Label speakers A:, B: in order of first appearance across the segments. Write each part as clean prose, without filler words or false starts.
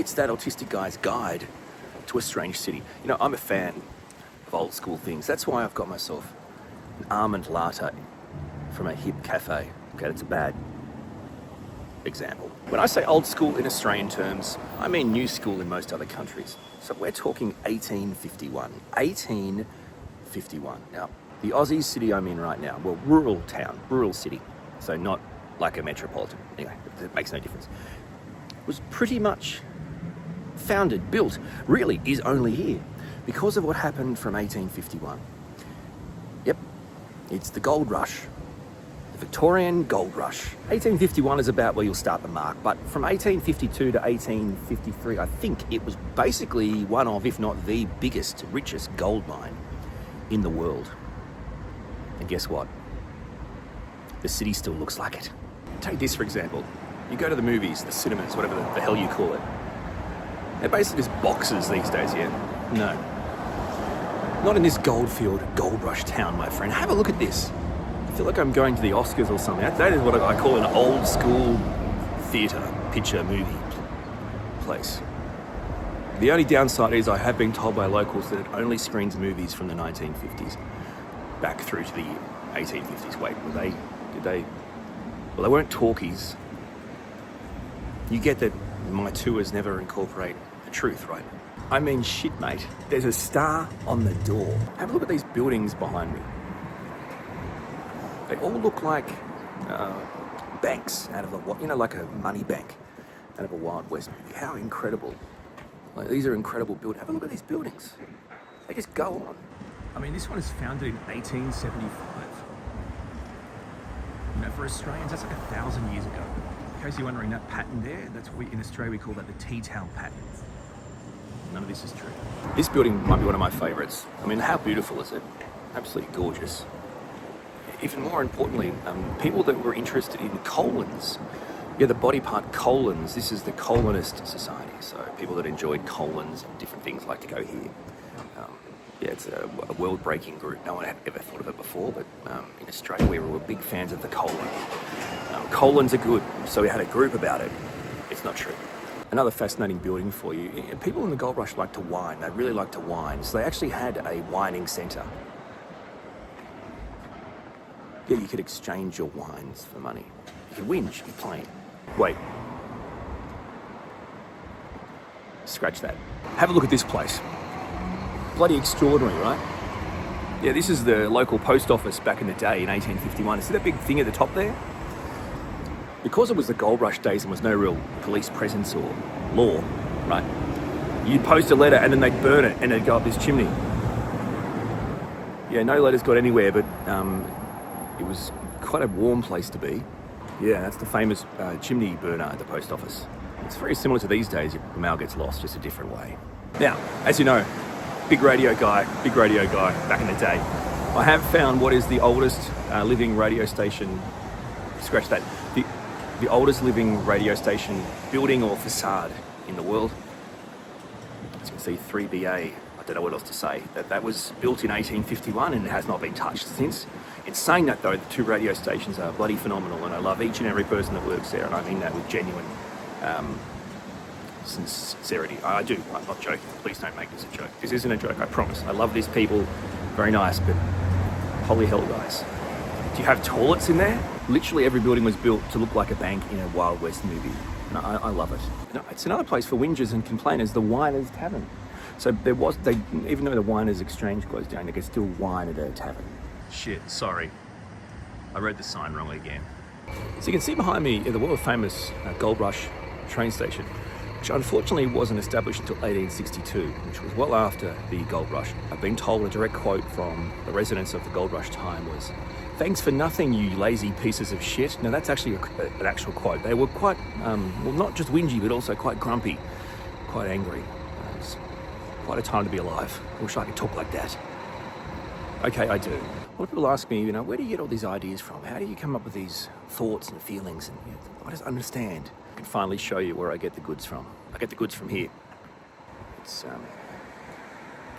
A: It's that autistic guy's guide to a strange city. You know, I'm a fan of old school things. That's why I've got myself an almond latte from a hip cafe. Okay, that's a bad example. When I say old school in Australian terms, I mean new school in most other countries. So we're talking 1851. 1851. Now, the Aussie city I'm in right now, well, rural town, rural city, so not like a metropolitan. Anyway, it makes no difference. Was pretty much founded, built, really is only here because of what happened from 1851. Yep, it's the gold rush. The Victorian gold rush. 1851 is about where you'll start the mark, but from 1852 to 1853, I think it was basically one of, if not the biggest, richest gold mine in the world. And guess what? The city still looks like it. Take this for example. You go to the movies, the cinemas, whatever the hell you call it. They're basically just boxes these days, yeah? No. Not in this goldfield, gold rush town, my friend. Have a look at this. I feel like I'm going to the Oscars or something. That is what I call an old school theatre, picture, movie place. The only downside is I have been told by locals that it only screens movies from the 1950s back through to the 1850s. Wait, did they? Well, they weren't talkies. You get that my tours never incorporate the truth, right? I mean, shit, mate. There's a star on the door. Have a look at these buildings behind me. They all look like banks out of a, you know, like a money bank out of a Wild West movie. How incredible. Like, these are incredible buildings. Have a look at these buildings. They just go on. I mean, this one is founded in 1875. You know, for Australians, that's like 1,000 years ago. In case you're wondering, that pattern there, that's what in Australia we call that the tea towel pattern. None of this is true. This building might be one of my favourites. I mean, how beautiful is it? Absolutely gorgeous. Even more importantly, people that were interested in colons, yeah, the body part colons, this is the colonist society. So people that enjoyed colons and different things like to go here. Yeah, it's a world-breaking group. No one had ever thought of it before, but in Australia we were big fans of the colon. Colons are good, so we had a group about it. It's not true. Another fascinating building for you. People in the gold rush like to wine. They really like to wine. So they actually had a wining centre. Yeah, you could exchange your wines for money. You could whinge, complain. Wait. Scratch that. Have a look at this place. Bloody extraordinary, right? Yeah, this is the local post office back in the day in 1851. See that big thing at the top there? Because it was the gold rush days and was no real police presence or law, right? You'd post a letter and then they'd burn it and it'd go up this chimney. Yeah, no letters got anywhere, but it was quite a warm place to be. Yeah, that's the famous chimney burner at the post office. It's very similar to these days. Your mail gets lost, just a different way. Now, as you know, big radio guy back in the day. I have found what is the oldest living radio station, scratch that, the oldest living radio station building or facade in the world. As you can see, 3BA, I don't know what else to say. That was built in 1851 and it has not been touched since. In saying that though, the two radio stations are bloody phenomenal and I love each and every person that works there, and I mean that with genuine sincerity. I do, I'm not joking. Please don't make this a joke. This isn't a joke, I promise. I love these people, very nice, but holy hell, guys. Do you have toilets in there? Literally every building was built to look like a bank in a Wild West movie. And I love it. You know, it's another place for whingers and complainers, the Winers Tavern. So even though the Winers Exchange closed down, they could still wine at a tavern. Shit, sorry. I read the sign wrong again. So you can see behind me the world famous Gold Rush train station, which unfortunately wasn't established until 1862, which was well after the Gold Rush. I've been told a direct quote from the residents of the Gold Rush time was, "Thanks for nothing, you lazy pieces of shit." Now that's actually an actual quote. They were quite, well, not just whingy, but also quite grumpy, quite angry. It's quite a time to be alive. I wish I could talk like that. Okay, I do. A lot of people ask me, where do you get all these ideas from? How do you come up with these thoughts and feelings? And I just understand. I can finally show you where I get the goods from. I get the goods from here.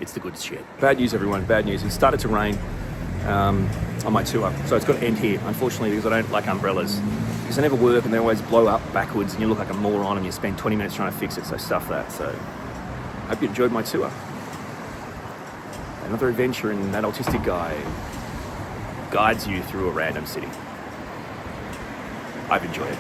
A: It's the good shit. Bad news, everyone, bad news. It started to rain on my tour, so it's got to end here, unfortunately, because I don't like umbrellas. because they never work and they always blow up backwards and you look like a moron and you spend 20 minutes trying to fix it, so stuff that. So hope you enjoyed my tour. Another adventure in that autistic guy guides you through a random city. I've enjoyed it.